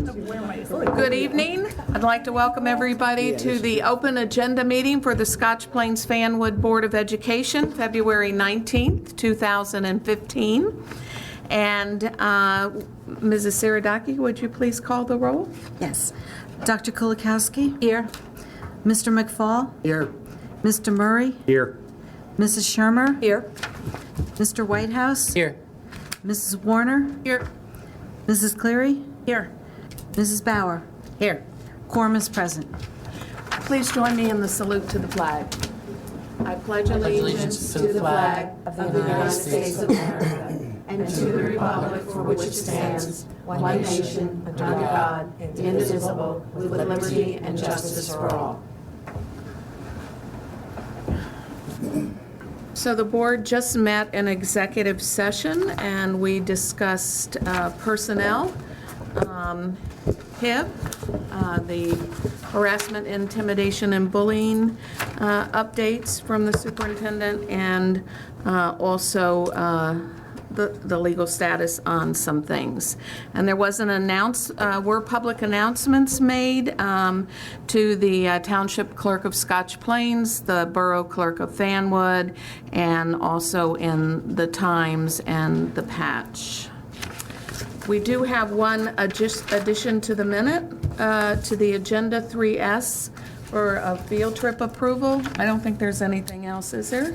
Good evening. I'd like to welcome everybody to the open agenda meeting for the Scotch Plains Fanwood Board of Education, February 19th, 2015. And Mrs. Saradaki, would you please call the roll? Yes. Dr. Kulikowski? Here. Mr. McFall? Here. Mr. Murray? Here. Mrs. Shermer? Here. Mr. Whitehouse? Here. Mrs. Warner? Here. Mrs. Cleary? Here. Mrs. Bauer? Here. Quorum is present. Please join me in the salute to the flag. I pledge allegiance to the flag of the United States of America and to the republic for which it stands, one nation, under God, indivisible, with liberty and justice for all. So the board just met in executive session and we discussed personnel, HIB, the harassment, intimidation, and bullying updates from the superintendent, and also the legal status on some things. And there was were public announcements made to the Township Clerk of Scotch Plains, the Borough Clerk of Fanwood, and also in the Times and the Patch. We do have one addition to the minute, to the agenda 3S for a field trip approval. I don't think there's anything else, is there?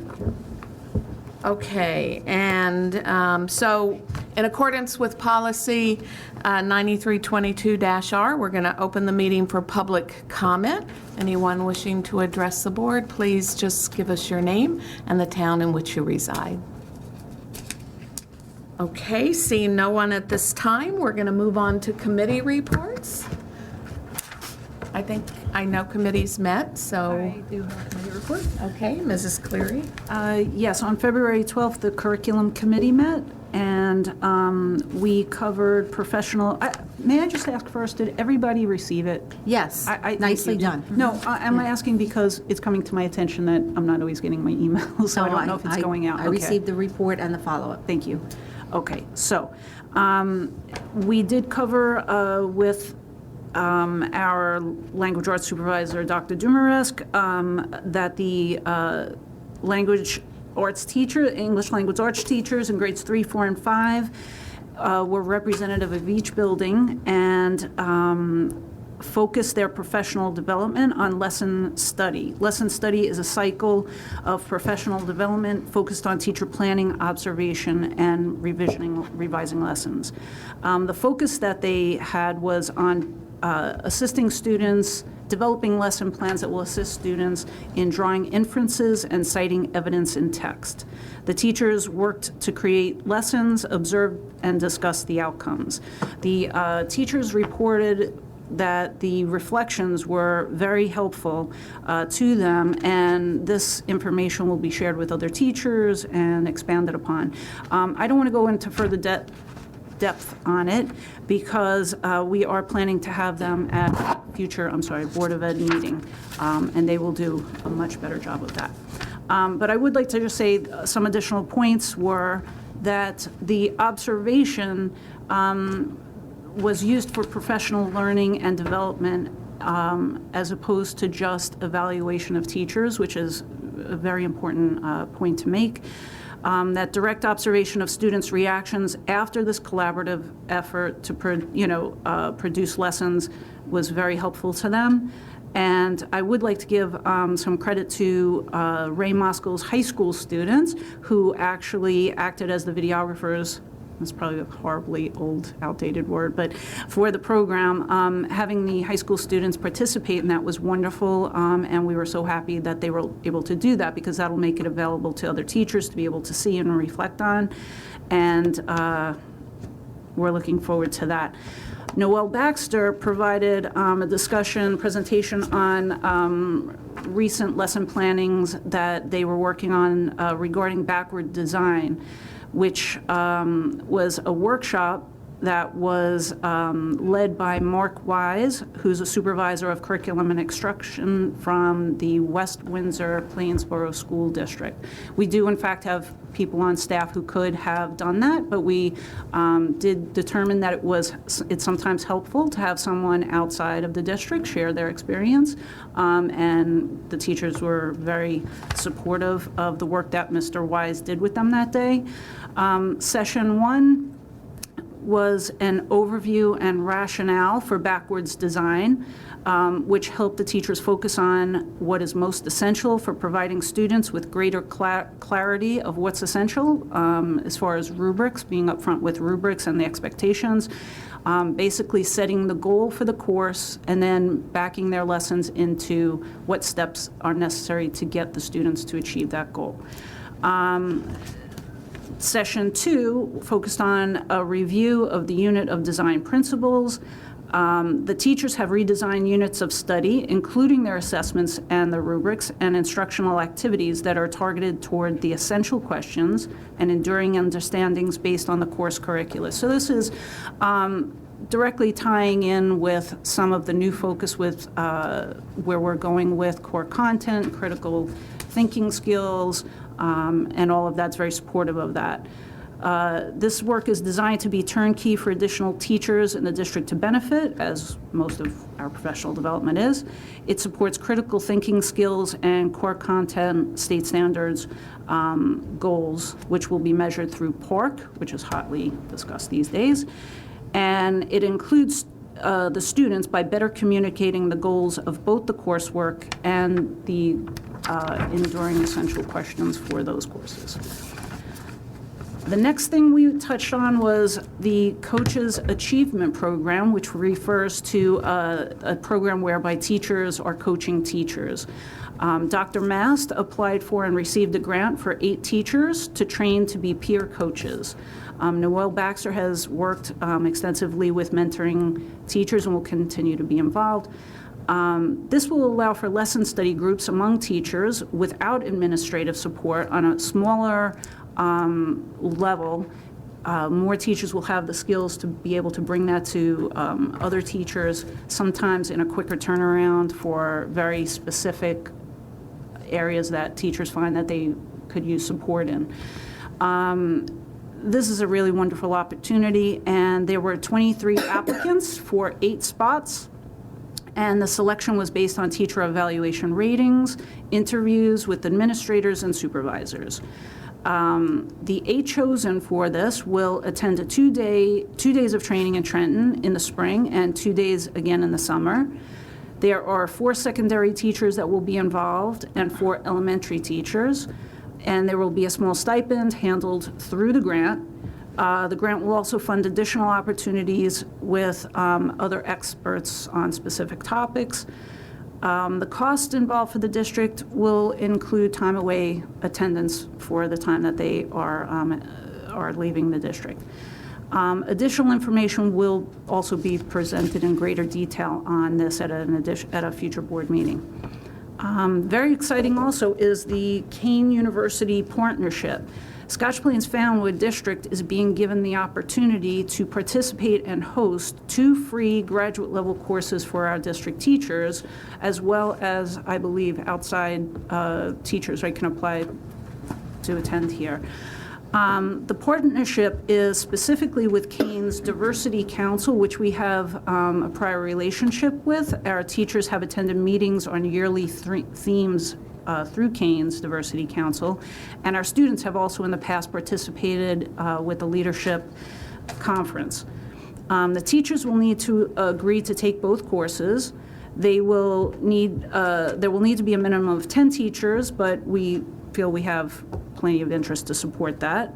Okay, and so in accordance with policy 9322-R, we're going to open the meeting for public comment. Anyone wishing to address the board, please just give us your name and the town in which you reside. Okay, seeing no one at this time, we're going to move on to committee reports. I know committees met, so. I do have a committee report. Okay, Mrs. Cleary. Yes, on February 12th, the curriculum committee met, and we covered professional. May I just ask first, did everybody receive it? Yes. Thank Nicely you. done. No, I'm asking because it's coming to my attention that I'm not always getting my emails, so I don't know if it's going out. I Okay. received the report and the follow-up. Thank you. Okay, so we did cover with our language arts supervisor, Dr. Dumaresque, that the language arts teacher, English language arts teachers in grades 3, 4, and 5 were representative of each building and focus their professional development on lesson study. Lesson study is a cycle of professional development focused on teacher planning, observation, and revising lessons. The focus that they had was on assisting students, developing lesson plans that will assist students in drawing inferences and citing evidence in text. The teachers worked to create lessons, observed, and discussed the outcomes. The teachers reported that the reflections were very helpful to them, and this information will be shared with other teachers and expanded upon. I don't want to go into further depth on it because we are planning to have them at future, Board of Ed meeting, and they will do a much better job of that. But I would like to just say some additional points were that the observation was used for professional learning and development as opposed to just evaluation of teachers, which is a very important point to make. That direct observation of students' reactions after this collaborative effort to produce lessons was very helpful to them. And I would like to give some credit to Ray Moscow's high school students who actually acted as the videographers. That's probably a horribly old, outdated word, but for the program, having the high school students participate in that was wonderful, and we were so happy that they were able to do that because that'll make it available to other teachers to be able to see and reflect on, and we're looking forward to that. Noelle Baxter provided a presentation on recent lesson plannings that they were working on regarding backward design, which was a workshop that was led by Mark Wise, who's a supervisor of curriculum and instruction from the West Windsor Plainsboro School District. We do, in fact, have people on staff who could have done that, but we did determine that it's sometimes helpful to have someone outside of the district share their experience, and the teachers were very supportive of the work that Mr. Wise did with them that day. Session 1 was an overview and rationale for backwards design, which helped the teachers focus on what is most essential for providing students with greater clarity of what's essential, as far as rubrics, being upfront with rubrics and the expectations, basically setting the goal for the course and then backing their lessons into what steps are necessary to get the students to achieve that goal. Session 2 focused on a review of the unit of design principles. The teachers have redesigned units of study, including their assessments and the rubrics and instructional activities that are targeted toward the essential questions and enduring understandings based on the course curricula. So this is directly tying in with some of the new focus with where we're going with core content, critical thinking skills, and all of that's very supportive of that. This work is designed to be turnkey for additional teachers in the district to benefit, as most of our professional development is. It supports critical thinking skills and core content state standards goals, which will be measured through PARC, which is hotly discussed these days. And it includes the students by better communicating the goals of both the coursework and the enduring essential questions for those courses. The next thing we touched on was the Coaches Achievement Program, which refers to a program whereby teachers are coaching teachers. Dr. Mast applied for and received a grant for 8 teachers to train to be peer coaches. Noelle Baxter has worked extensively with mentoring teachers and will continue to be involved. This will allow for lesson study groups among teachers without administrative support on a smaller level. More teachers will have the skills to be able to bring that to other teachers, sometimes in a quicker turnaround for very specific areas that teachers find that they could use support in. This is a really wonderful opportunity, and there were 23 applicants for 8 spots. And the selection was based on teacher evaluation ratings, interviews with administrators and supervisors. The 8 chosen for this will attend a 2 days of training in Trenton in the spring and 2 days again in the summer. There are 4 secondary teachers that will be involved and 4 elementary teachers. And there will be a small stipend handled through the grant. The grant will also fund additional opportunities with other experts on specific topics. The cost involved for the district will include time away attendance for the time that they are leaving the district. Additional information will also be presented in greater detail on this at a future board meeting. Very exciting also is the Kane University partnership. Scotch Plains Fanwood District is being given the opportunity to participate and host 2 free graduate level courses for our district teachers, as well as, I believe, outside teachers, right, can apply to attend here. The partnership is specifically with Kane's Diversity Council, which we have a prior relationship with. Our teachers have attended meetings on yearly themes through Kane's Diversity Council, and our students have also in the past participated with the leadership conference. The teachers will need to agree to take both courses. There will need to be a minimum of 10 teachers, but we feel we have plenty of interest to support that.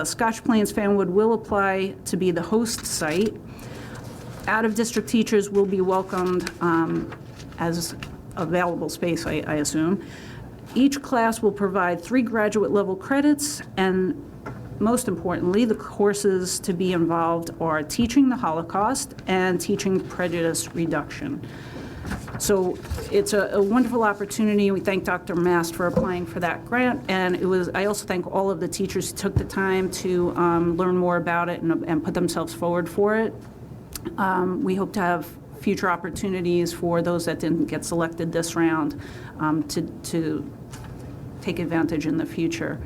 Scotch Plains Fanwood will apply to be the host site. Out-of-district teachers will be welcomed as available space, I assume. Each class will provide 3 graduate level credits, and most importantly, the courses to be involved are teaching the Holocaust and teaching prejudice reduction. So it's a wonderful opportunity. We thank Dr. Mast for applying for that grant, and I also thank all of the teachers who took the time to learn more about it and put themselves forward for it. We hope to have future opportunities for those that didn't get selected this round to take advantage in the future.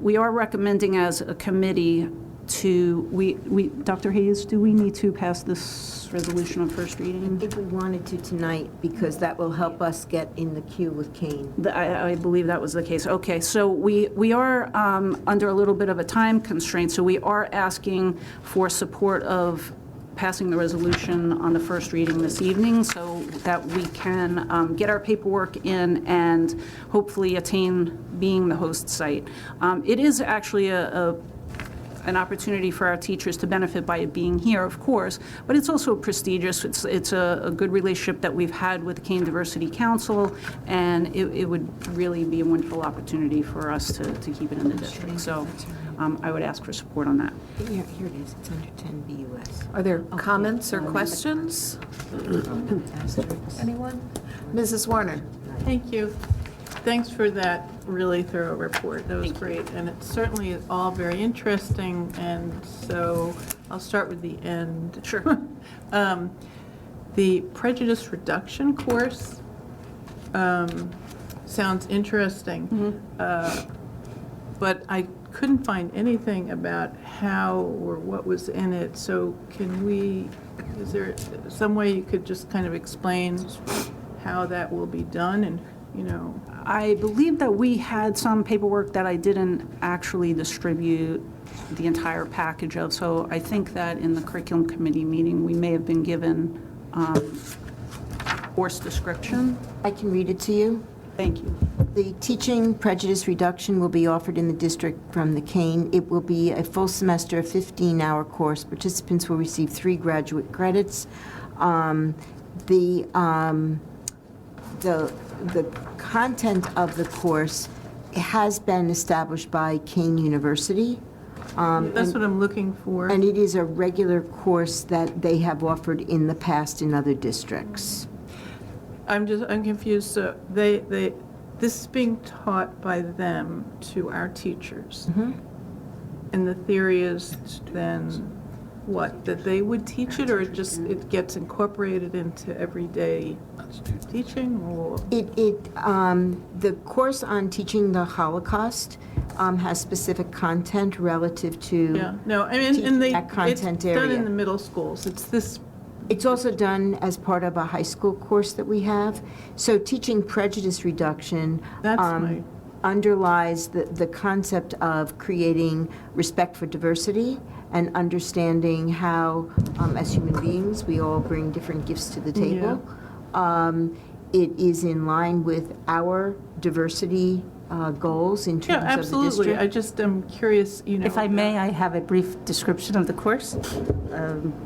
We are recommending as a committee Dr. Hayes, do we need to pass this resolution on first reading? If we wanted to tonight, because that will help us get in the queue with Kane. I believe that was the case. Okay, so we are under a little bit of a time constraint, so we are asking for support of passing the resolution on the first reading this evening so that we can get our paperwork in and hopefully attain being the host site. It is actually an opportunity for our teachers to benefit by it being here, of course, but it's also prestigious. It's a good relationship that we've had with the Kane Diversity Council, and it would really be a wonderful opportunity for us to keep it in the district. So I would ask for support on that. Here it is, it's under 10 BUS. Are there comments or questions? Anyone? Mrs. Warner? Thank you. Thanks for that really thorough report. That was great. And it certainly is all very interesting. And so I'll start with the end. Sure. The prejudice reduction course sounds interesting. But I couldn't find anything about how or what was in it. So is there some way you could just kind of explain how that will be done and, I believe that we had some paperwork that I didn't actually distribute the entire package of, so I think that in the curriculum committee meeting, we may have been given course description. I can read it to you. Thank you. The teaching prejudice reduction will be offered in the district from the Kane. It will be a full semester, 15-hour course. Participants will receive 3 graduate credits. The content of the course has been established by Kane University. that's what I'm looking for. And it is a regular course that they have offered in the past in other districts. I'm confused. So this is being taught by them to our teachers. And the theory is then what, that they would teach it, or it gets incorporated into everyday teaching, or? The course on teaching the Holocaust has specific content relative to Yeah, no, I mean, and that content it's done area. in the middle schools. It's this, It's also done as part of a high school course that we have. So teaching prejudice reduction That's my- underlies the concept of creating respect for diversity and understanding how, as human beings, we all bring different gifts to the table. It is in line with our diversity goals in yeah, terms of the absolutely. district. I just am curious, If I may, I have a brief description of the course.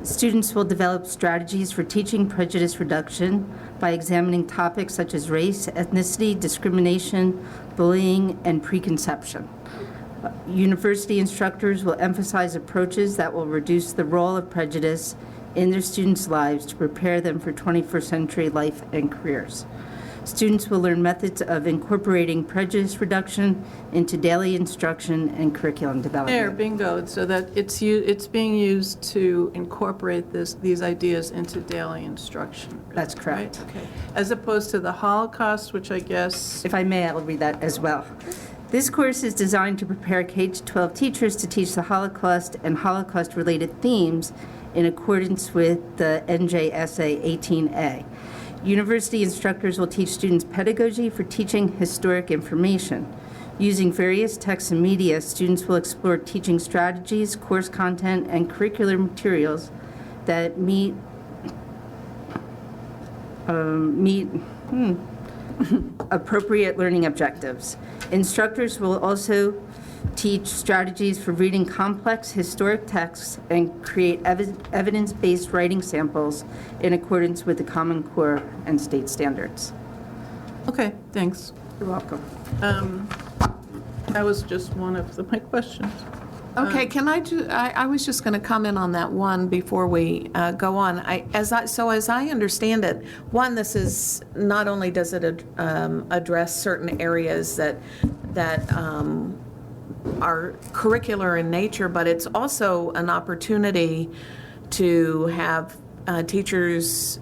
Students will develop strategies for teaching prejudice reduction by examining topics such as race, ethnicity, discrimination, bullying, and preconception. University instructors will emphasize approaches that will reduce the role of prejudice in their students' lives to prepare them for 21st century life and careers. Students will learn methods of incorporating prejudice reduction into daily instruction and curriculum There, development. bingo, so that it's being used to incorporate these ideas into daily instruction. That's correct. Right? Okay. As opposed to the Holocaust, which I guess, If I may, I'll read that as well. This course is designed to prepare K-12 teachers to teach the Holocaust and Holocaust-related themes in accordance with the NJSA 18A. University instructors will teach students pedagogy for teaching historic information. Using various texts and media, students will explore teaching strategies, course content, and curricular materials that meet appropriate learning objectives. Instructors will also teach strategies for reading complex historic texts and create evidence-based writing samples in accordance with the Common Core and state standards. okay, thanks. You're welcome. That was just one of my questions. Okay, can I was just going to comment on that one before we go on. As I understand it, one, this is, not only does it address certain areas that are curricular in nature, but it's also an opportunity to have teachers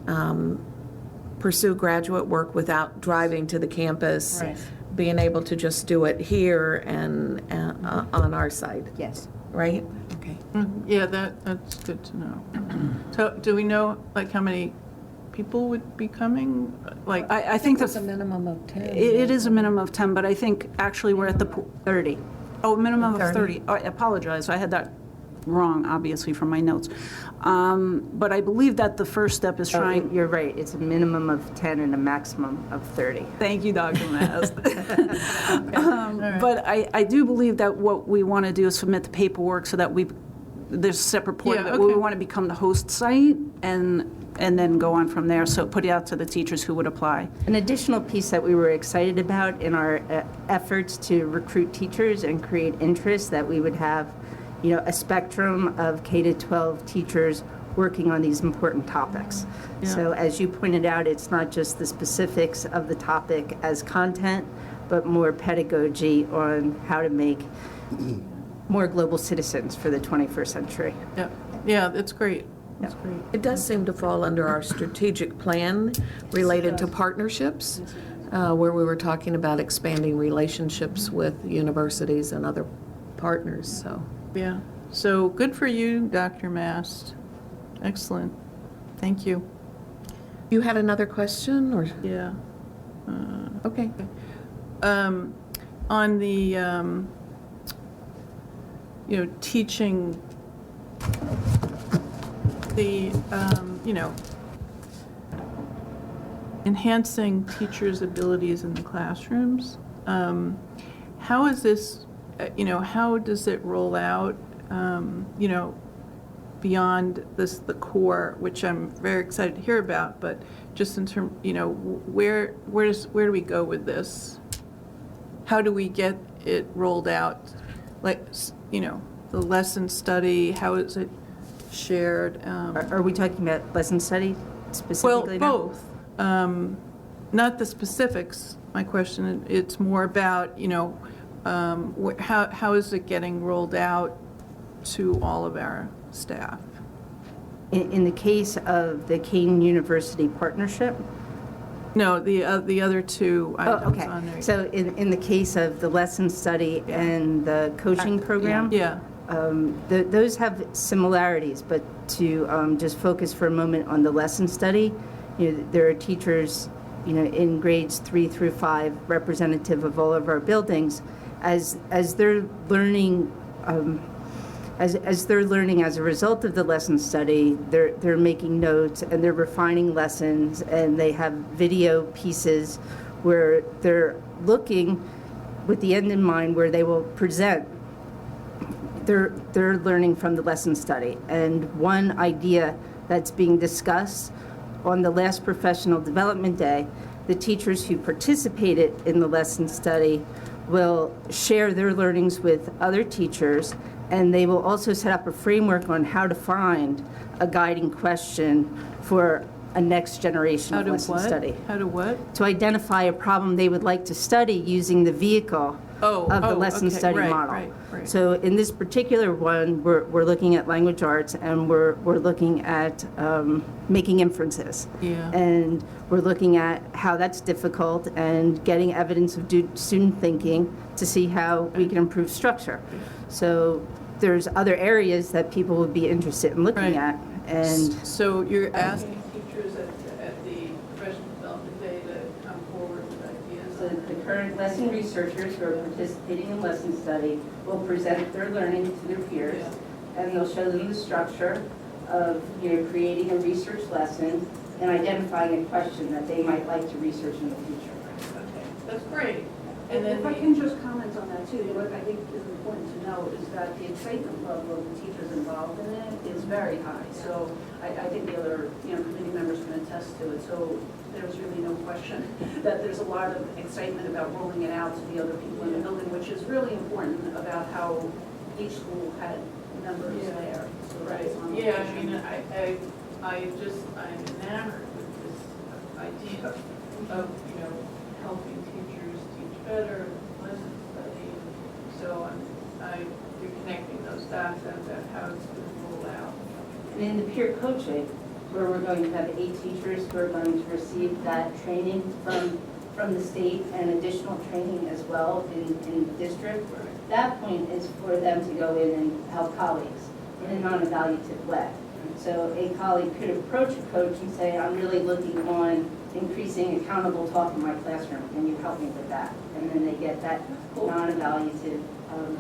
pursue graduate work without driving to the campus. Right. Being able to just do it here and on our side, Yes. right? Okay. Yeah, that's good to know. So do we know, like, how many people would be coming? Like, I think It's that a minimum of 10. it is a minimum of 10, but I think actually we're at the 30. Oh, minimum of 30. Oh, I apologize, I had that wrong, obviously, from my notes. But I believe that the first step is trying, You're right, it's a minimum of 10 and a maximum of 30. thank you, Dr. Maz. But I do believe that what we want to do is submit the paperwork so that there's a separate part of Yeah, it. We okay. want to become the host site and then go on from there. So put it out to the teachers who would apply. An additional piece that we were excited about in our efforts to recruit teachers and create interest, that we would have, a spectrum of K-12 teachers working on these important topics. So as you pointed out, it's not just the specifics of the topic as content, but more pedagogy on how to make more global citizens for the 21st century. yeah, that's great. That's great. It does seem to fall under our strategic plan related to partnerships, where we were talking about expanding relationships with universities and other partners, so. Yeah. So good for you, Dr. Mast. Excellent. Thank you. You had another question, or? Yeah. Okay. On the, teaching, the, enhancing teachers' abilities in the classrooms, how is this, how does it roll out, beyond the core, which I'm very excited to hear about, but just in terms, where do we go with this? How do we get it rolled out? Like, the lesson study, how is it shared? Are we talking about lesson study Well, specifically now? both. Not the specifics, my question, it's more about, how is it getting rolled out to all of our staff? In the case of the Kane University partnership? No, the other two Oh, items okay. on there. So in the case of the lesson study and the coaching program? Yeah, Those have similarities, but to just focus for a moment on the lesson study, there are teachers, in grades 3 through 5, representative of all of our buildings, as they're learning, as they're learning as a result of the lesson study, they're making notes and they're refining lessons, and they have video pieces where they're looking with the end in mind, where they will present they're learning from the lesson study. And one idea that's being discussed on the last professional development day, the teachers who participated in the lesson study will share their learnings with other teachers, and they will also set up a framework on how to find a guiding question for a next generation how of to lesson what? study. How to what? To identify a problem they would like to study using the vehicle of the lesson okay, study right, model. right. So in this particular one, we're looking at language arts, and we're looking at making inferences. Yeah. And we're looking at how that's difficult and getting evidence of student thinking to see how we can improve structure. So there's other areas that people would be interested in looking Right. at. And So you're asking teachers at the professional development day to come forward with ideas? the current lesson researchers who are participating in lesson study will present their learning to their peers, and they'll show them the structure of, creating a research lesson and identifying a question that they might like to research in the future. Okay, that's great. And if I can just comment on that too, what I think is important to know is that the excitement level of the teachers involved in it is very high. So I think the other, committee members can attest to it. So there's really no question that there's a lot of excitement about rolling it out to the other people in the building, which is really important about how each school had members Yeah. there. So that Right, was on yeah, I location. mean, I'm enamored with this idea of, helping teachers teach better, lesson study. So you're connecting those dots about how it's going to roll out. And in the peer coaching, where we're going to have 8 teachers who are going to receive that training from the state and additional training as well in the district, that point is for them to go in and help colleagues in a non-evaluative way. So a colleague could approach a coach and say, I'm really looking on increasing accountable talk in my classroom, can you help me with that? And then they get that non-evaluative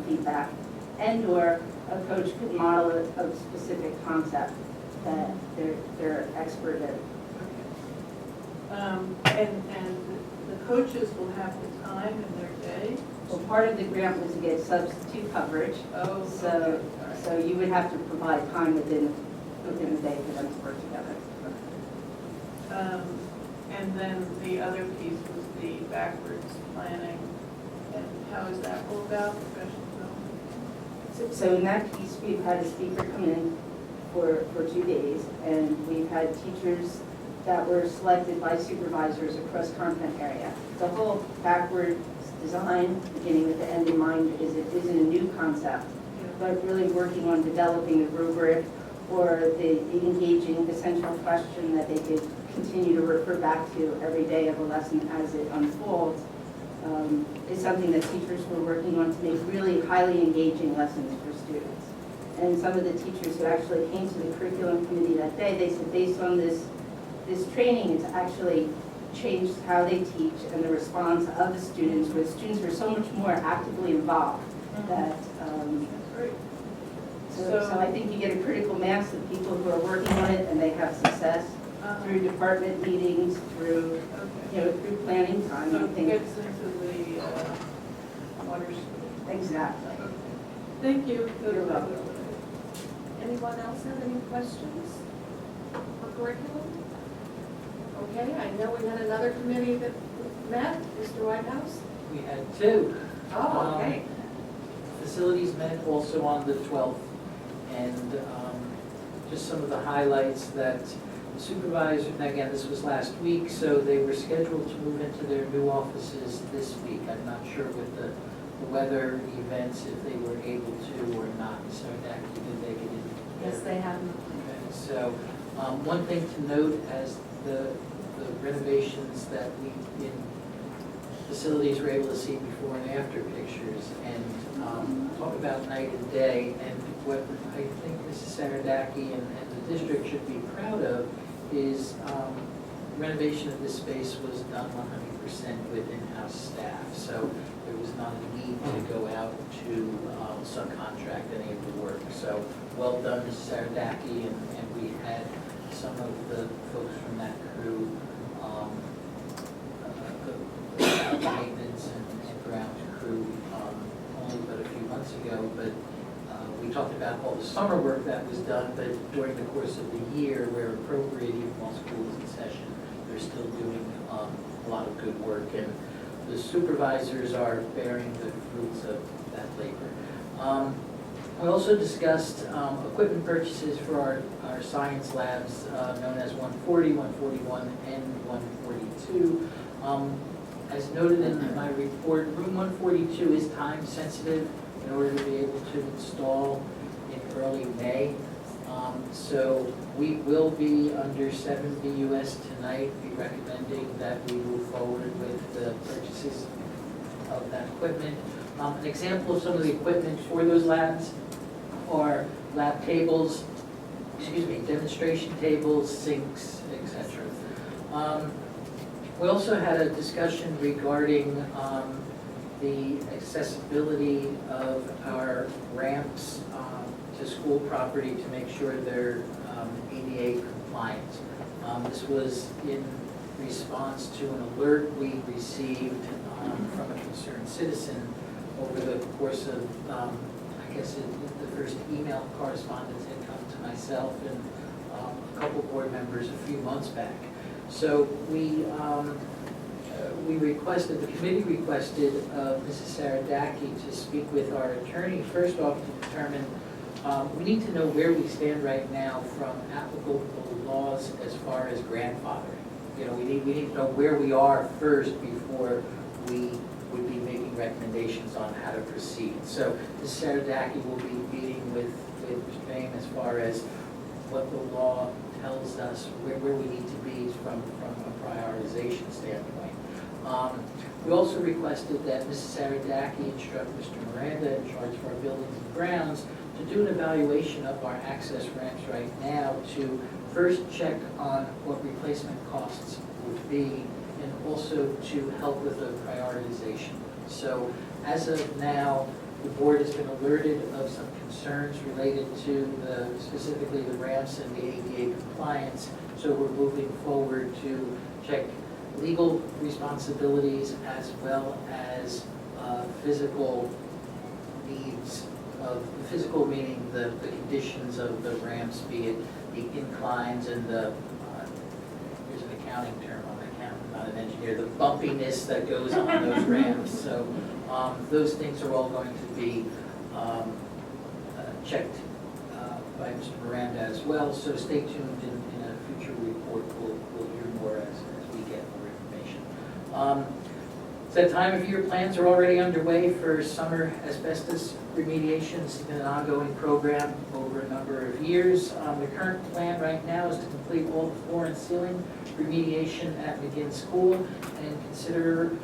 feedback. And/or a coach could model a specific concept that they're expert in. And the coaches will have the time in their day. Well, part of the grant was to get substitute coverage. Oh, So, okay, all right. so you would have to provide time within the day for them to work together. And then the other piece was the backwards planning. And how is that all about, professional development? So in that piece, we've had a speaker come in for 2 days, and we've had teachers that were selected by supervisors across content area. The whole backwards design, beginning with the end in mind, isn't a new concept, but really working on developing a rubric or the engaging essential question that they could continue to refer back to every day of a lesson as it unfolds, is something that teachers were working on to make really highly engaging lessons for students. And some of the teachers who actually came to the curriculum committee that day, they said based on this training, it's actually changed how they teach and the response of the students, where the students were so much more actively involved that, Great. so I think you get a critical mass of people who are working on it and they have success through department meetings, through, Okay. through planning time. So I it think gets into the water school. exactly. Okay. Thank you. You're welcome. Anyone else have any questions for curriculum? Okay, I know we had another committee that met, Mr. Whitehouse. We had 2. Oh, okay. Facilities met also on the 12th, and just some of the highlights that the supervisor, and again, this was last week, so they were scheduled to move into their new offices this week. I'm not sure with the weather events if they were able to or not, so Jackie, did they get in? Yes, they have. Okay, so one thing to note as the renovations that we in facilities were able to see before and after pictures and talk about night and day, and what I think Mrs. Saradaki and the district should be proud of is renovation of this space was done 100% with in-house staff, so there was not a need to go out to subcontract any of the work. So well done, Mrs. Saradaki, and we had some of the folks from that crew, the maintenance and ground crew, only but a few months ago, but we talked about all the summer work that was done, but during the course of the year, where appropriate, even while school is in session, they're still doing a lot of good work, and the supervisors are bearing the fruits of that labor. We also discussed equipment purchases for our science labs, known as 140, 141, and 142. As noted in my report, room 142 is time sensitive in order to be able to install in early May. So we will be under 7 BUS tonight, be recommending that we move forward with the purchases of that equipment. An example of some of the equipment for those labs are lab tables, demonstration tables, sinks, etc. We also had a discussion regarding the accessibility of our ramps to school property to make sure they're ADA compliant. This was in response to an alert we received from a concerned citizen over the course of, I guess the first email correspondence had come to myself and a couple board members a few months back. So we we requested, the committee requested Mrs. Saradaki to speak with our attorney, first off to determine, we need to know where we stand right now from applicable laws as far as grandfathering. You know, we need to know where we are first before we would be making recommendations on how to proceed. So Mrs. Saradaki will be meeting with Mr. Boehm as far as what the law tells us, where we need to be from a prioritization standpoint. We also requested that Mrs. Saradaki instruct Mr. Miranda, in charge of our buildings and grounds, to do an evaluation of our access ramps right now to first check on what replacement costs would be, and also to help with a prioritization. So as of now, the board has been alerted of some concerns related to specifically the ramps and the ADA compliance. So we're moving forward to check legal responsibilities as well as physical needs of, physical meaning the conditions of the ramps, be it the inclines and the, there's an accounting term, I'm not an engineer, the bumpiness that goes on those ramps. So those things are all going to be checked by Mr. Miranda as well. So stay tuned in a future report. We'll hear more as we get more information. It's that time of year, plans are already underway for summer asbestos remediation. It's been an ongoing program over a number of years. The current plan right now is to complete all the floor and ceiling remediation at McGinn School and consider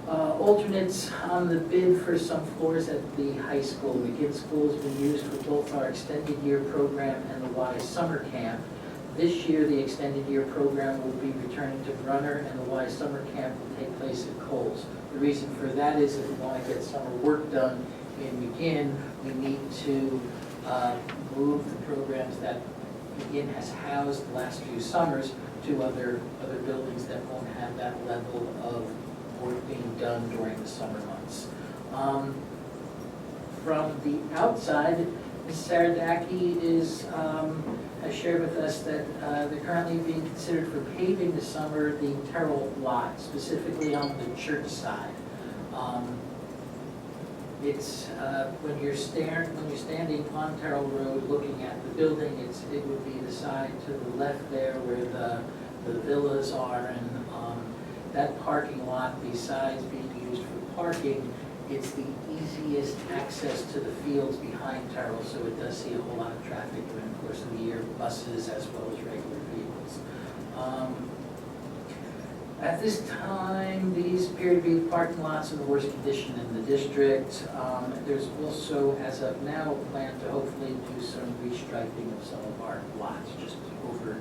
alternates on the bid for some floors at the high school. McGinn School has been used for both our extended year program and the Y summer camp. This year, the extended year program will be returning to Brunner, and the Y summer camp will take place at Coles. The reason for that is if we want to get summer work done in McGinn, we need to move the programs that McGinn has housed the last few summers to other buildings that won't have that level of work being done during the summer months. From the outside, Ms. Saradaki has shared with us that they're currently being considered for paving this summer the Terrell lot, specifically on the church side. It's when you're standing on Terrell Road looking at the building, it would be the side to the left there where the villas are, and that parking lot, besides being used for parking, it's the easiest access to the fields behind Terrell, so it does see a whole lot of traffic during the course of the year, buses as well as regular vehicles. At this time, these appear to be the parking lots in the worst condition in the district. There's also, as of now, a plan to hopefully do some restriping of some of our lots, just over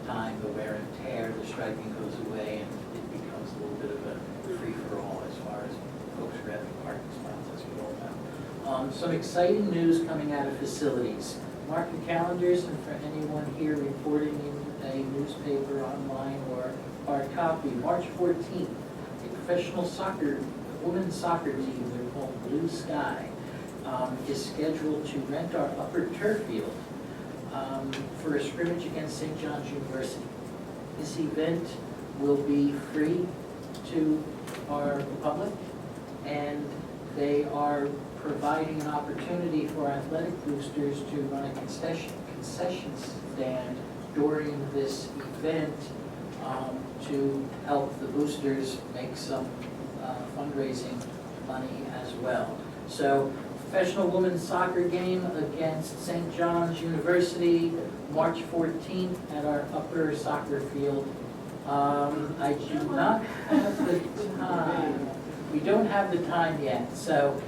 time, the wear and tear, the striping goes away, and it becomes a little bit of a free-for-all as far as folks grabbing parking spots, as we all know. Some exciting news coming out of facilities. Mark your calendars, and for anyone here reporting in a newspaper, online, or hard copy, March 14th, a professional women's soccer team, they're called Blue Sky, is scheduled to rent our upper turf field for a scrimmage against St. John's University. This event will be free to our public, and they are providing an opportunity for athletic boosters to run a concession stand during this event to help the boosters make some fundraising money as well. So, professional women's soccer game against St. John's University, March 14th at our upper soccer field. I do not have the time. We don't have the time yet, so,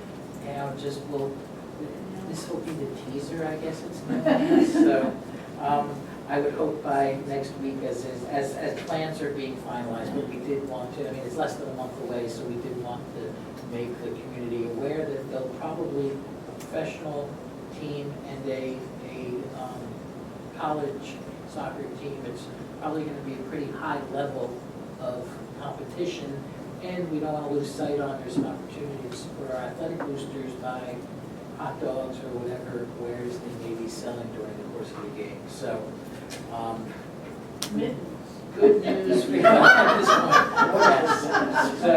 you know, this will be the teaser, I guess it's known as. So, I would hope by next week, as plans are being finalized, but we did want to, I mean, it's less than a month away, so we did want to make the community aware that they'll probably, a professional team and a college soccer team, it's probably going to be a pretty high level of competition, and we don't want to lose sight on, there's some opportunities for our athletic boosters by hot dogs or whatever wares they may be selling during the course of the game. So, good news for you at this point. Yes. So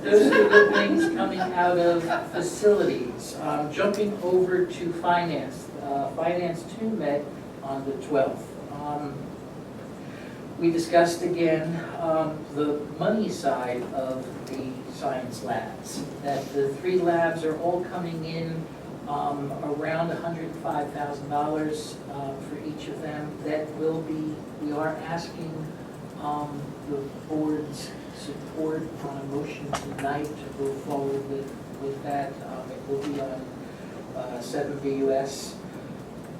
those are the good things coming out of facilities. Jumping over to finance. Finance 2 met on the 12th. We discussed again the money side of the science labs, that the 3 labs are all coming in around $105,000 for each of them. That will be, we are asking the board's support on a motion tonight to move forward with that. It will be on 7 BUS.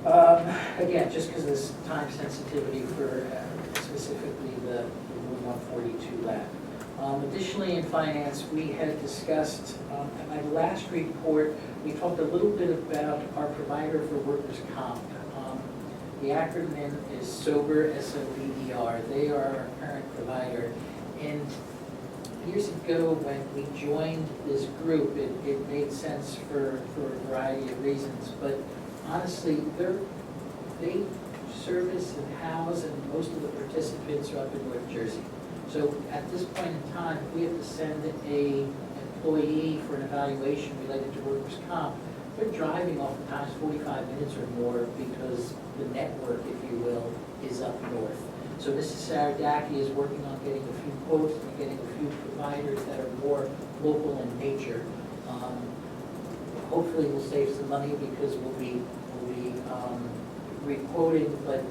Again, just because of this time sensitivity for specifically the Room 142 lab. Additionally, in finance, we had discussed, at my last report, we talked a little bit about our provider for workers' comp. The acronym is SOBER, S-O-B-E-R. They are our current provider. And years ago, when we joined this group, it made sense for a variety of reasons. But honestly, they service and house, and most of the participants are up in North Jersey. So at this point in time, if we have to send a employee for an evaluation related to workers' comp, they're driving oftentimes 45 minutes or more because the network, if you will, is up north. So Mrs. Saradaki is working on getting a few quotes and getting a few providers that are more local in nature. Hopefully we'll save some money because we'll be re-quoting, but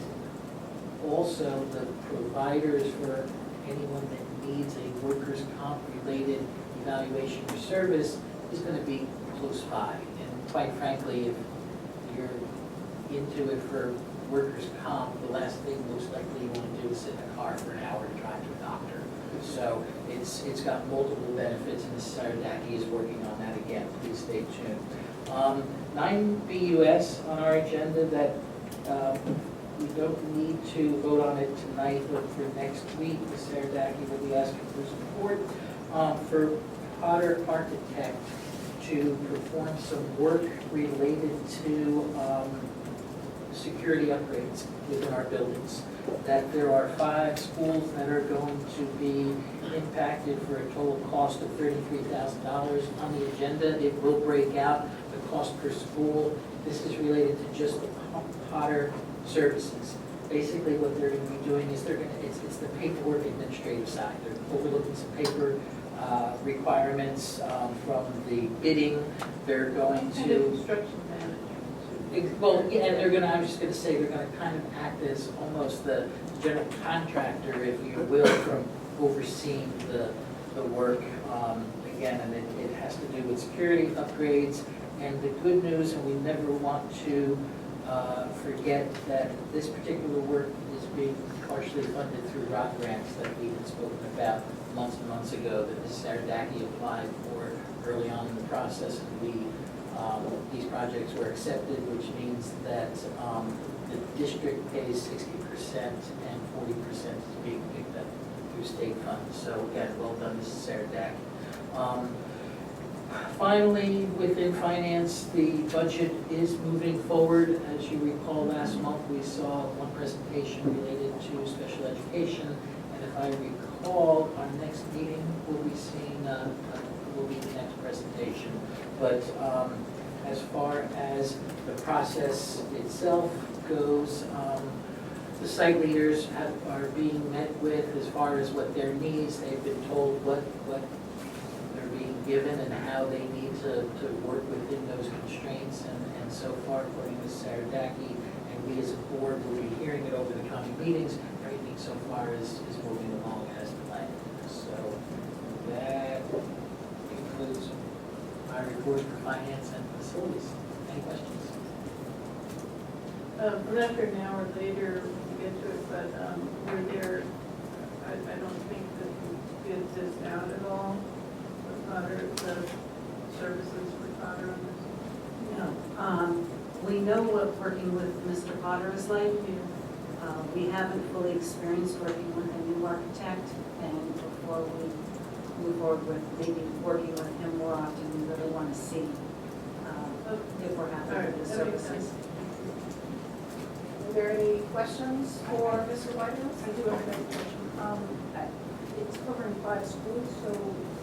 also the providers for anyone that needs a workers' comp related evaluation or service is going to be close by. And quite frankly, if you're into it for workers' comp, the last thing most likely you want to do is sit in a car for an hour to drive to a doctor. So it's got multiple benefits, and Mrs. Saradaki is working on that again. Please stay tuned. 9 BUS on our agenda that we don't need to vote on it tonight, but for next week, Ms. Saradaki will be asking for support for Potter Architect to perform some work related to security upgrades within our buildings. That there are 5 schools that are going to be impacted for a total cost of $33,000 on the agenda. It will break out the cost per school. This is related to just the Potter services. Basically what they're going to be doing is it's the paperwork administrative side. They're overlooking some paper requirements from the bidding. They're going to Construction management. Well, yeah, and they're gonna, I was just gonna say, they're gonna kind of act as almost the general contractor, if you will, from overseeing the work. Again, and it has to do with security upgrades. And the good news, and we never want to forget that this particular work is being partially funded through ROC grants that we had spoken about months and months ago that Mrs. Saradaki applied for early on in the process. And these projects were accepted, which means that the district pays 60% and 40% is being picked up through state funds. So again, well done, Mrs. Saradaki. Finally, within finance, the budget is moving forward. As you recall, last month we saw one presentation related to special education, and if I recall, our next meeting will be the next presentation. But as far as the process itself goes, the site leaders are being met with as far as what their needs. They've been told what they're being given and how they need to work within those constraints. And so far, according to Saradaki, and we as a board will be hearing it over the coming meetings, everything so far is moving along as planned. So that includes my report for finance and facilities. Any questions? I'm not sure now or later we get to it, but we're there, I don't think that the bids is out at all, the Potter, the services for Potter on this. No. We know what working with Mr. Potter is like. We haven't fully experienced working with a new architect, and before we move forward with maybe working with him more often, we really want to see if we're happy with his services. Are there any questions for Mr. Whitehouse? I do have a question. It's covering 5 schools, so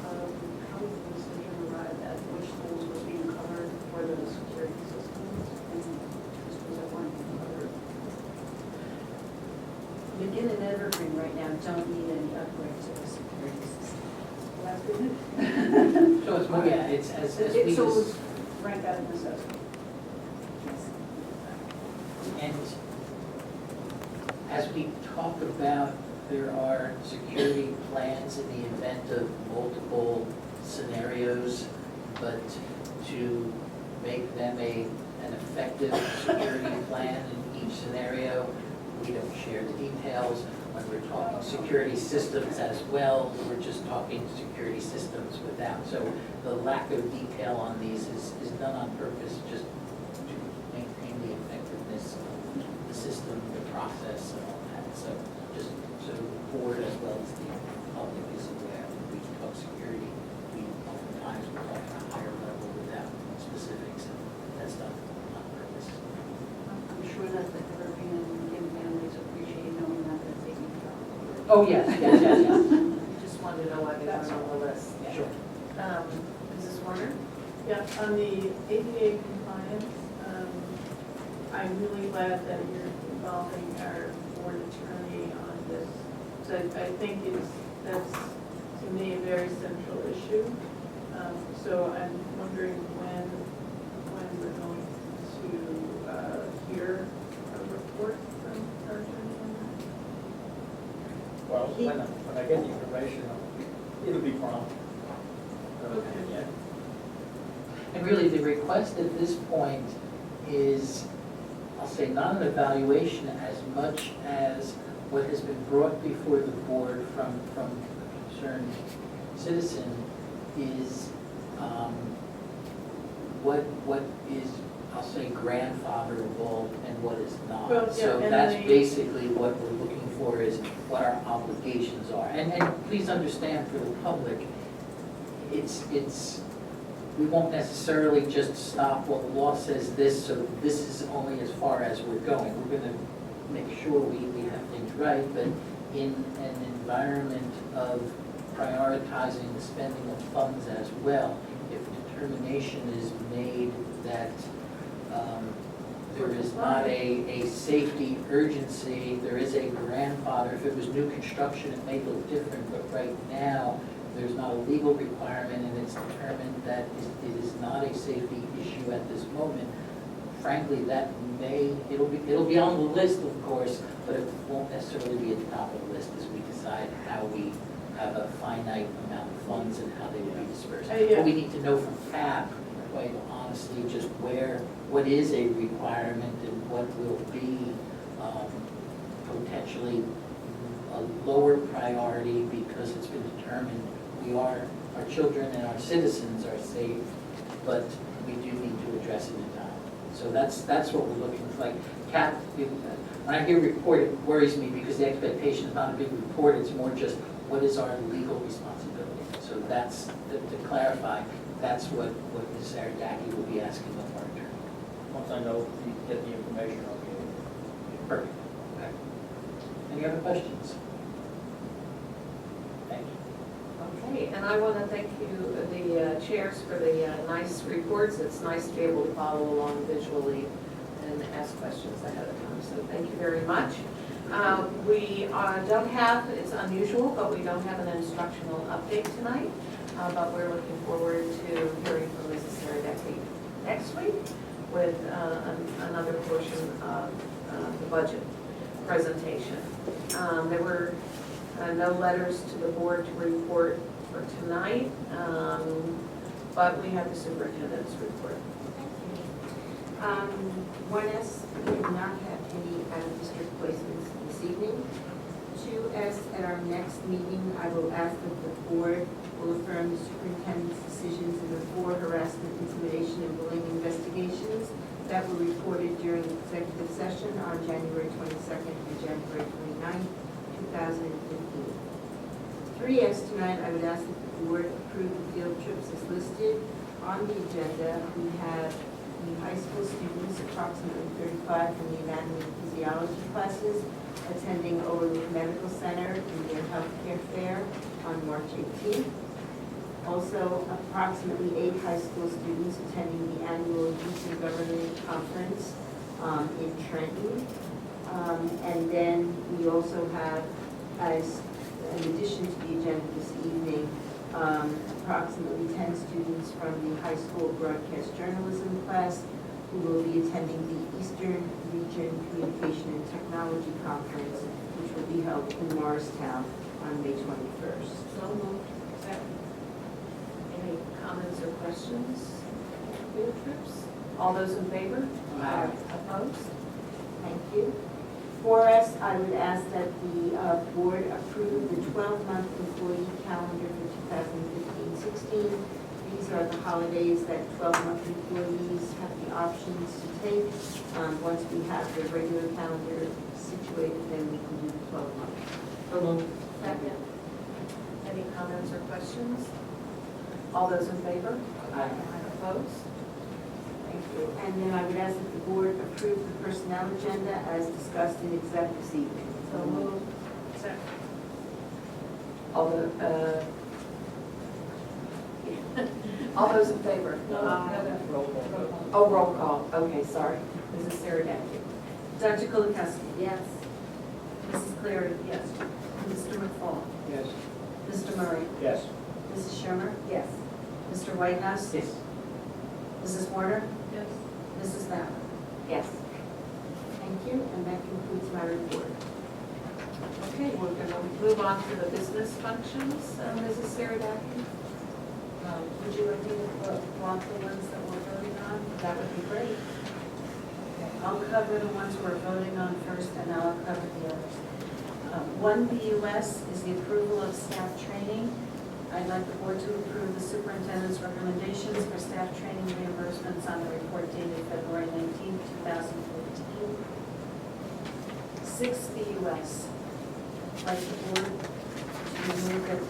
how was the decision arrived at which schools were being covered for the security systems and the schools that weren't being covered? McGinn and Evergreen right now don't need any upgrade to the security system. Well, that's good news. So it's moving, it's as we So it just, was ranked out of necessity. and as we talk about, there are security plans in the event of multiple scenarios, but to make them an effective security plan in each scenario, we don't share the details. When we're talking security systems as well, we're just talking security systems without. So the lack of detail on these is done on purpose, just to maintain the effectiveness of the system, the process, and all that. So just so the board as well as the public is aware, when we talk security, we oftentimes will talk at a higher level without specifics, and that's done on purpose. I'm sure that the Evergreen and McGinn families appreciate knowing that they're taking care of it. Oh, yes, yes, yes, yes. Just wanted to know why they weren't on the list. Sure. Mrs. Warner? Yeah, on the ADA compliance, I'm really glad that you're involving our board attorney on this. So I think that's, to me, a very central issue. So I'm wondering when we're going to hear a report from our attorney on that. Well, when I get the information, it'll be prompt. Okay. Yeah. And really, the request at this point is, I'll say, not an evaluation as much as what has been brought before the board from a concerned citizen is what is, I'll say, grandfatherable and what is not. Well, yeah, So and that's they- basically what we're looking for, is what our obligations are. And please understand, for the public, it's, we won't necessarily just stop, well, the law says this, so this is only as far as we're going. We're gonna make sure we have things right, but in an environment of prioritizing the spending of funds as well, if determination is made that there is not a safety urgency, there is a grandfather, if it was new construction, it may look different, but right now, there's not a legal requirement, and it's determined that it is not a safety issue at this moment. Frankly, that it'll be on the list, of course, but it won't necessarily be at the top of the list as we decide how we have a finite amount of funds and how they will be dispersed. Yeah. But we need to know from CAP, quite honestly, just what is a requirement and what will be potentially a lower priority because it's been determined our children and our citizens are safe, but we do need to address it in time. So that's what we're looking for. Like CAP, when I hear report, it worries me because the expectation is not a big report, it's more just what is our legal responsibility. So that's, to clarify, that's what Ms. Saradaki will be asking of our attorney. Once I know, you get the information, I'll be able to. Perfect. Okay. Any other questions? Thank you. Okay, and I want to thank you, the chairs, for the nice reports. It's nice to be able to follow along visually and ask questions ahead of time, so thank you very much. We don't have, it's unusual, but we don't have an instructional update tonight, but we're looking forward to hearing from Mrs. Saradaki next week with another portion of the budget presentation. There were no letters to the board to report for tonight, but we have the superintendent's report. One S, we do not have any out-of-district placements this evening. 2S, at our next meeting, I will ask that the board will affirm the superintendent's decisions in the 4 harassment, intimidation, and bullying investigations that were reported during the executive session on January 22nd and January 29th, 2015. 3S, tonight, I would ask that the board approve the field trips as listed on the agenda. We have the high school students, approximately 35 from the anatomy and physiology classes, attending Overlook Medical Center in their healthcare fair on March 18th. Also, approximately 8 high school students attending the annual Youth and Government Conference in Trenton. And then we also have, as in addition to the agenda this evening, approximately 10 students from the high school broadcast journalism class who will be attending the Eastern Region Communication and Technology Conference, which will be held in Morristown on May 21st. So moved. Second. Any comments or questions? Field trips? All those in favor? Aye. Opposed? Thank you. For us, I would ask that the board approve the 12-month employee calendar for 2015-16. These are the holidays that 12-month employees have the options to take. Once we have the regular calendar situated, then we can do the 12-month. So moved. Second. Any comments or questions? All those in favor? Aye. Opposed? Thank you. And then I would ask that the board approve the personnel agenda as discussed in exec this evening. So moved. Second. All the, all those in favor? Roll call. Oh, roll call. Okay, sorry. Mrs. Saradakian. Dr. Kulikowski. Yes. Mrs. Cleary. Yes. Mr. McFall. Yes. Mr. Murray. Yes. Mrs. Shermer. Yes. Mr. Whitehouse. Yes. Mrs. Warner. Yes. Mrs. Bauer. Yes. Thank you, and that concludes my report. Okay, we're going to move on to the business functions. Mrs. Saradakian? Would you like me to block the ones that we're voting on? That would be great. I'll cover the ones we're voting on first, and then I'll cover the others. 1BUS is the approval of staff training. I'd like the board to approve the superintendent's recommendations for staff training reimbursements on the report dated February 19, 2015. 6BUS, I'd like the board to move that,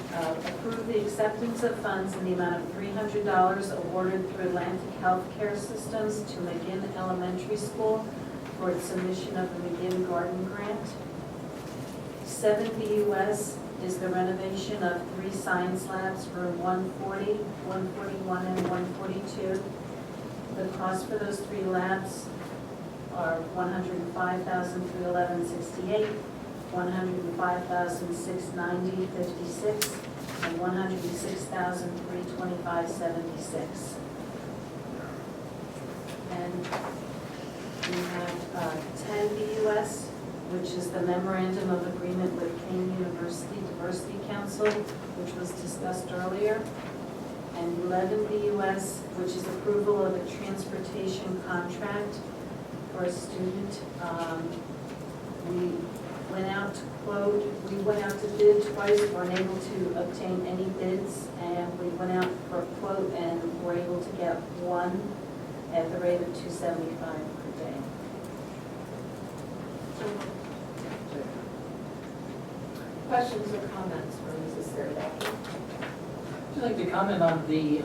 approve the acceptance of funds in the amount of $300 awarded through Atlantic Healthcare Systems to McGinn Elementary School for its submission of the McGinn Garden Grant. 7BUS is the renovation of 3 science labs, room 140, 141, and 142. The cost for those 3 labs are $105,311.68, $105,690.56, and $106,325.76. And we have 10 BUS, which is the memorandum of agreement with Kane University Diversity Council, which was discussed earlier. And 11 BUS, which is approval of a transportation contract for a student. We went out to quote, we went out to bid twice, weren't able to obtain any bids, and we went out for a quote and were able to get one at the rate of $275 per day. Questions or comments for Mrs. Saradakian? I'd like to comment on the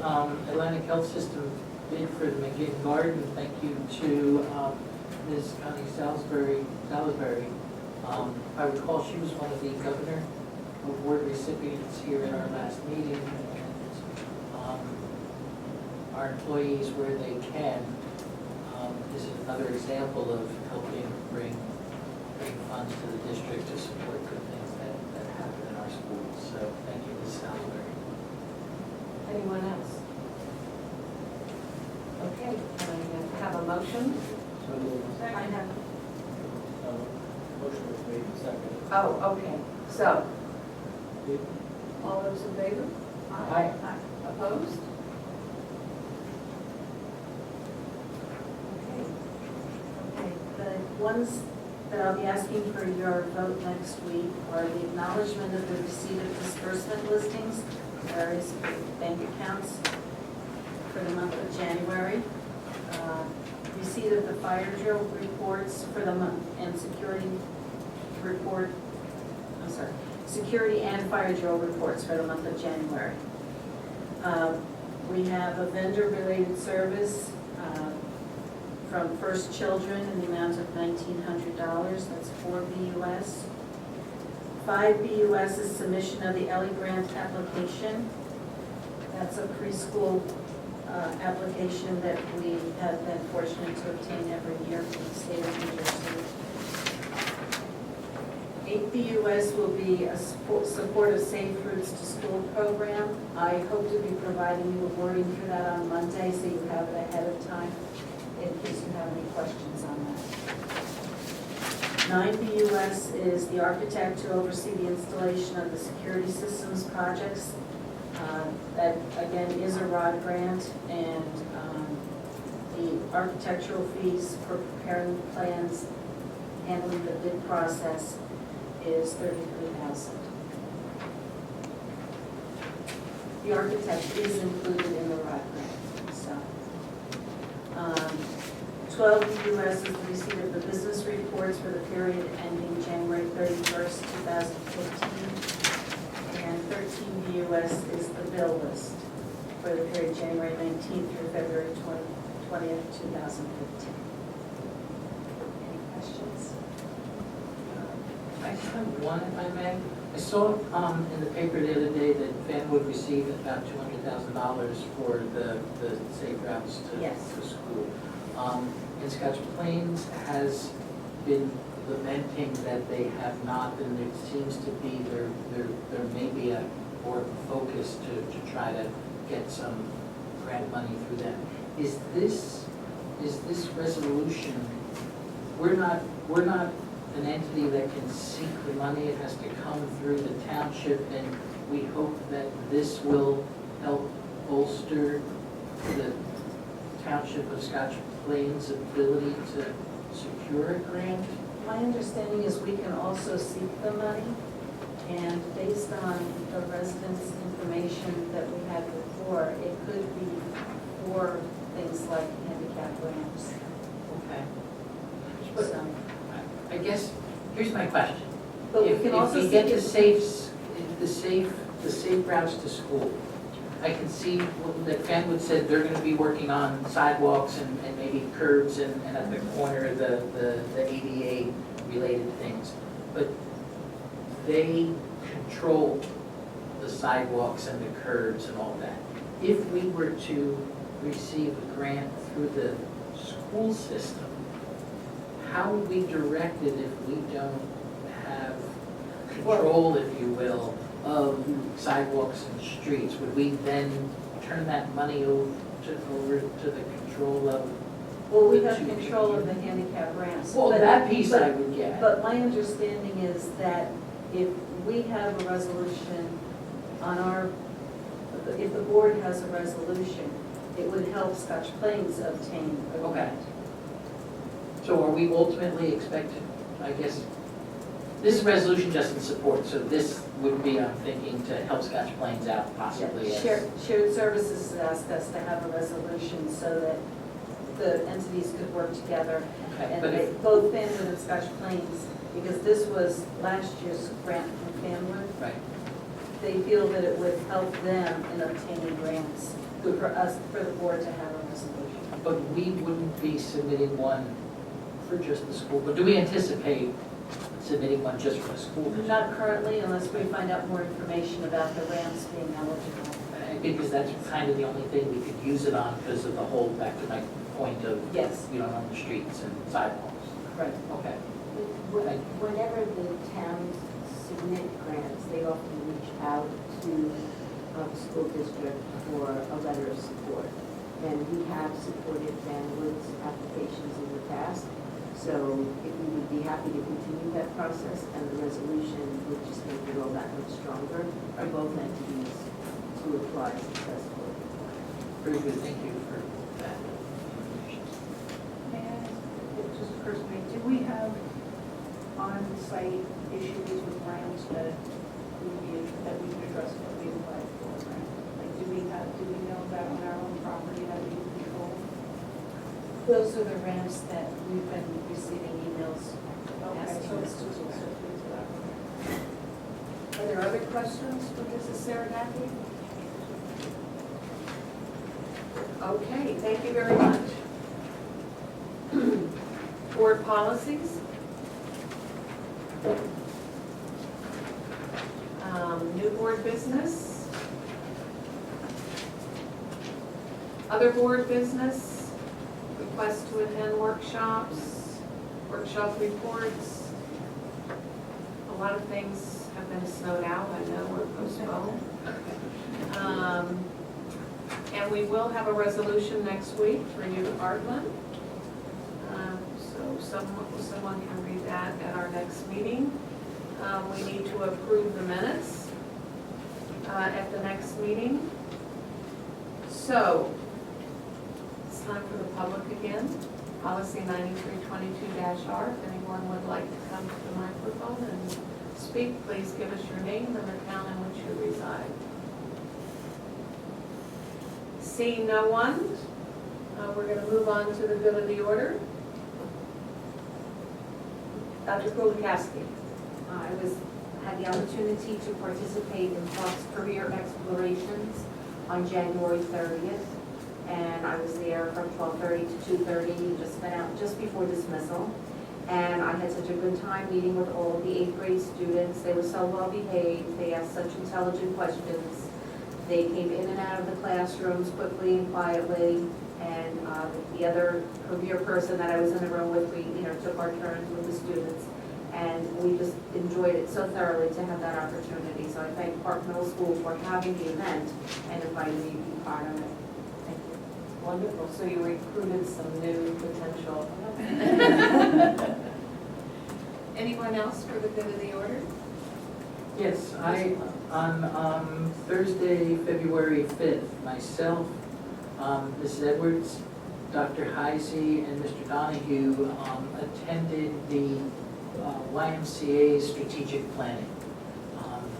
Atlantic Health System bid for the McGinn Garden. Thank you to Ms. Connie Salisbury. I recall she was one of the Governor Award recipients here at our last meeting. And our employees, where they can, this is another example of helping bring funds to the district to support good things that happen in our schools. So thank you, Ms. Salisbury. Anyone else? Okay, can I have a motion? So moved. I have, Motion was made and seconded. Oh, okay. So, all those in favor? Aye. Opposed? okay, the ones that I'll be asking for your vote next week are the acknowledgement of the receipt of disbursement listings, various bank accounts for the month of January, receipt of the fire drill reports for the month, and security and fire drill reports for the month of January. We have a vendor-related service from First Children in the amount of $1,900. That's 4 BUS. 5 BUS is submission of the Ellie Grant application. That's a preschool application that we have been fortunate to obtain every year from the state of New Jersey. 8 BUS will be a support of Safe Routes to School program. I hope to be providing you with wording for that on Monday, so you have it ahead of time in case you have any questions on that. 9 BUS is the architect to oversee the installation of the security systems projects. That, again, is a ROD grant, and the architectural fees for preparing plans, handling the bid process is $33,000. The architect is included in the ROD grant, so. 12 BUS is the receipt of the business reports for the period ending January 31st, 2015. And 13 BUS is the bill list for the period January 19th through February 20th, 2015. Any questions? I just have one, if I may. I saw in the paper the other day that Fanwood received about $200,000 for the safe routes Yes. to school. And Scotch Plains has been lamenting that they have not, and it seems to be there may be a more focus to try to get some grant money through them. Is this resolution, we're not an entity that can seek the money, it has to come through the township, and we hope that this will help bolster the township of Scotch Plains' ability to secure a grant? My understanding is we can also seek the money, and based on the residents' information that we had before, it could be for things like handicap ramps. Okay. So, I guess, here's my question. But we can also If we get seek the safe routes to school, I can see that Fanwood said they're gonna be working on sidewalks and maybe curbs and at the corner, the ADA related things. But they control the sidewalks and the curbs and all that. If we were to receive a grant through the school system, how are we directed if we don't have control, if you will, of sidewalks and streets? Would we then turn that money over to the control of? well, we have control of the handicap ramps. Well, but- that piece I but- would get. But my understanding is that if we have a resolution on our, if the board has a resolution, it would help Scotch Plains obtain a Okay. grant. So are we ultimately expected, I guess, this resolution just in support, so this would be, I'm thinking, to help Scotch Plains out possibly as. Shared Services has asked us to have a resolution so that the entities could work together. Okay, And but they, if, both Fanwood and Scotch Plains, because this was last year's grant from Fanwood, right, they feel that it would help them in obtaining grants for us, for the board to have a resolution. but we wouldn't be submitting one for just the school, but do we anticipate submitting one just for the school district? Not currently, unless we find out more information about the ramps being eligible. Because that's kind of the only thing we could use it on because of the whole, back to my point of, Yes, you know, on the streets and sidewalks. correct. Okay. Whenever the towns submit grants, they often reach out to the school district for a letter of support. And we have supported Fanwood's applications in the past, so we would be happy to continue that process, and the resolution would just make it all that much stronger for both entities to apply successfully. Very good, thank you for that information. And it just occurs to me, do we have on-site issues with ramps that we can address what we apply for a grant? Like, do we know that on our own property that we can control? Those are the ramps that we've been receiving emails Okay, asking so us it's to just do. specific to that. Are there other questions for Mrs. Saragaki? Okay, thank you very much. Board policies. New board business. Other board business. Request to attend workshops, workshop reports. A lot of things have been snowed out, I know, or postponed. And we will have a resolution next week for Youth Heartland. So someone can read that at our next meeting. We need to approve the minutes at the next meeting. So, it's time for the public again. Policy 9322-R. If anyone would like to come to the microphone and speak, please give us your name and the town in which you reside. Seeing no one, we're going to move on to the good of the order. Dr. Kulikowski. I had the opportunity to participate in Clark's Career Explorations on January 30th, and I was there from 12:30 to 2:30, just spent out just before dismissal. And I had such a good time meeting with all of the 8th grade students. They were so well behaved. They asked such intelligent questions. They came in and out of the classrooms quickly and quietly. And the other career person that I was in the room with, we took our turns with the students. And we just enjoyed it so thoroughly to have that opportunity. So I thank Park Middle School for having the event and inviting me to be part of it. Thank you. Wonderful. So you recruited some new potential. Anyone else for the good of the order? Yes, on Thursday, February 5th, myself, Mrs. Edwards, Dr. Heisey, and Mr. Donahue attended the YMCA strategic planning.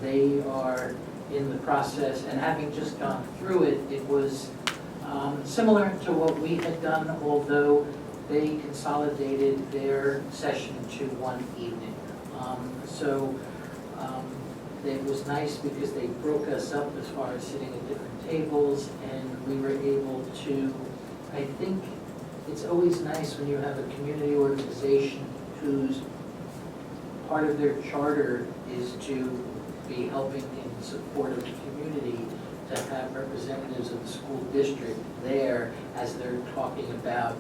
They are in the process, and having just gone through it, it was similar to what we had done, although they consolidated their session to one evening. It was nice because they broke us up as far as sitting at different tables, and we were able to, I think it's always nice when you have a community organization whose part of their charter is to be helping in support of the community, to have representatives of the school district there as they're talking about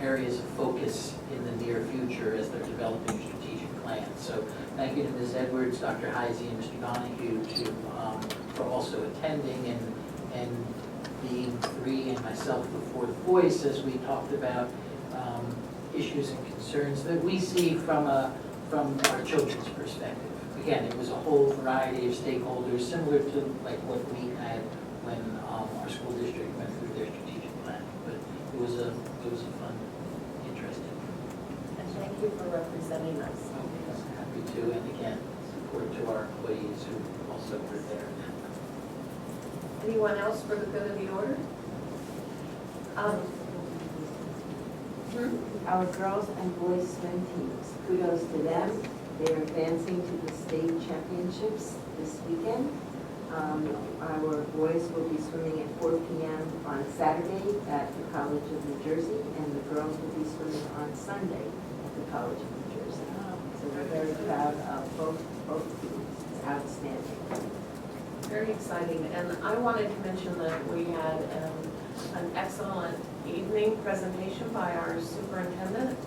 areas of focus in the near future as they're developing strategic plans. So thank you to Ms. Edwards, Dr. Heisey, and Mr. Donahue for also attending and being free, and myself the fourth voice as we talked about issues and concerns that we see from our children's perspective. Again, it was a whole variety of stakeholders, similar to like what we had when our school district went through their strategic plan. But it was a fun, interesting. And thank you for representing us. Happy to, and again, support to our employees who also were there. Anyone else for the good of the order? Our girls and boys swim teams, kudos to them. They're advancing to the state championships this weekend. Our boys will be swimming at 4 p.m. on Saturday at the College of New Jersey, and the girls will be swimming on Sunday at the College of New Jersey. So we're very proud of both teams. It's outstanding. Very exciting. And I wanted to mention that we had an excellent evening presentation by our superintendent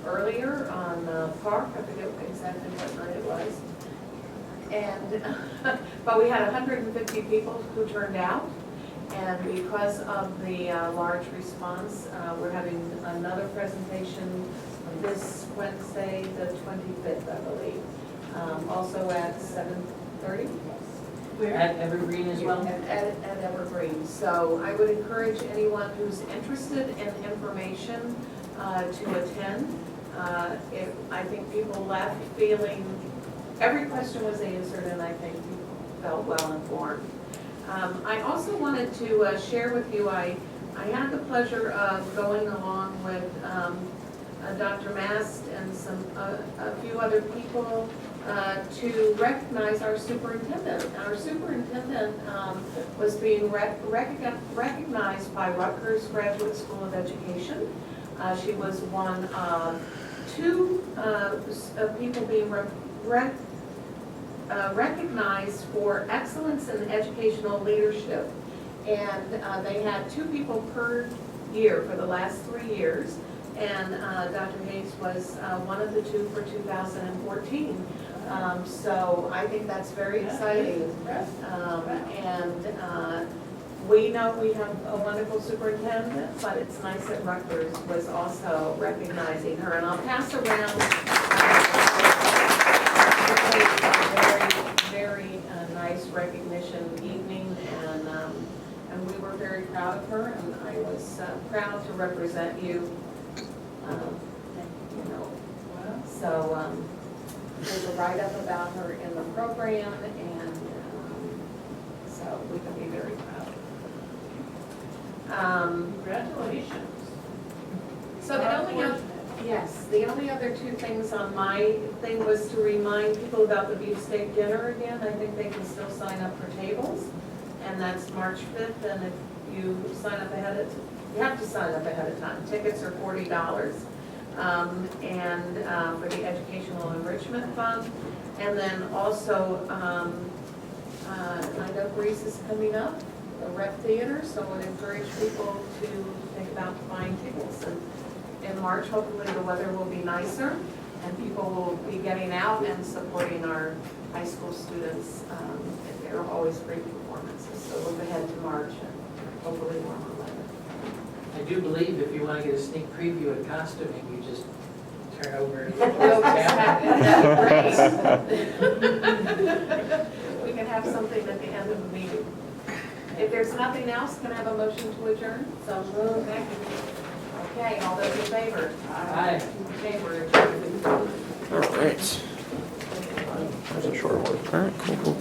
earlier on Park. I forget exactly what night it was. And but we had 150 people who turned out, and because of the large response, we're having another presentation this Wednesday, the 25th, I believe, also at 7:30. At Evergreen as well? At Evergreen. So I would encourage anyone who's interested in information to attend. I think people left feeling, every question was answered, and I think people felt well informed. I also wanted to share with you, I had the pleasure of going along with Dr. Mast and a few other people to recognize our superintendent. Our superintendent was being recognized by Rutgers Graduate School of Education She was one of two people being recognized for excellence in educational leadership. And they had 2 people per year for the last 3 years. And Dr. Hayes was one of the 2 for 2014. So I think that's very exciting. We know we have a wonderful superintendent, but it's nice that Rutgers was also recognizing her. And I'll pass around a very nice recognition evening, and we were very proud of her, and I was proud to represent you. So there's a write-up about her in the program, and so we can be very proud. Congratulations. So the only other 2 things on my thing was to remind people about the beefsteak dinner again. I think they can still sign up for tables, and that's March 5th, and if you sign up you have to sign up ahead of time. Tickets are $40, and for the Educational Enrichment Fund. And then also, I know Greece is coming up, the Rep Theater, so I would encourage people to think about buying tickets. And in March, hopefully the weather will be nicer and people will be getting out and supporting our high school students. They're always great performances, so look ahead to March and hopefully warmer weather. I do believe if you want to get a sneak preview of costuming, you just turn over. We can have something at the end of the meeting. If there's nothing else, can I have a motion to adjourn? So moved. Okay, all those in favor? Aye. Okay, we're adjourned. All right. That was a short one. All right, cool.